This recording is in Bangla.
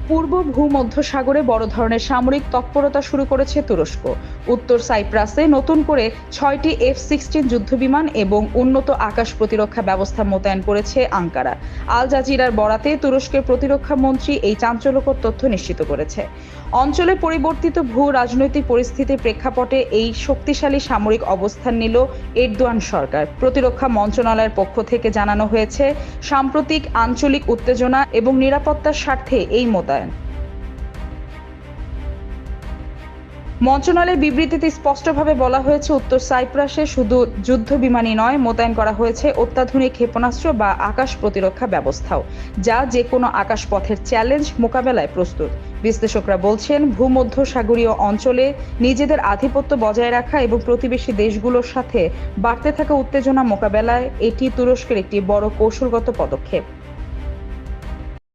পূর্ব ভূমধ্যসাগরে বড় ধরনের সামরিক তৎপরতা শুরু করেছে তুরস্ক। উত্তর সাইপ্রাসে নতুন করে 6টি F-16 যুদ্ধবিমান এবং উন্নত আকাশ প্রতিরক্ষা ব্যবস্থা মোতায়েন করেছে আঙ্কারা। আল জাজিরার বরাতে তুরস্কের প্রতিরক্ষা মন্ত্রী এই চাঞ্চল্যকর তথ্য নিশ্চিত করেছে। অঞ্চলে পরিবর্তিত ভূ রাজনৈতিক পরিস্থিতির প্রেক্ষাপটে এই শক্তিশালী সামরিক অবস্থান নিল এরদোয়ান সরকার। প্রতিরক্ষা মন্ত্রণালয়ের পক্ষ থেকে জানানো হয়েছে, সাম্প্রতিক আঞ্চলিক উত্তেজনা এবং নিরাপত্তার স্বার্থে এই মোতায়েন। মন্ত্রণালয়ের বিবৃতিতে স্পষ্টভাবে বলা হয়েছে, উত্তর সাইপ্রাসে শুধু যুদ্ধ বিমানই নয়, মোতায়েন করা হয়েছে অত্যাধুনিক ক্ষেপণাস্ত্র বা আকাশ প্রতিরক্ষা ব্যবস্থাও, যা যে কোনো আকাশপথের চ্যালেঞ্জ মোকাবেলায় প্রস্তুত। বিশ্লেষকরা বলছেন, ভূমধ্যসাগরীয় অঞ্চলে নিজেদের আধিপত্য বজায় রাখা এবং প্রতিবেশী দেশগুলোর সাথে বাড়তে থাকা উত্তেজনা মোকাবেলায় এটি তুরস্কের একটি বড় কৌশলগত পদক্ষেপ।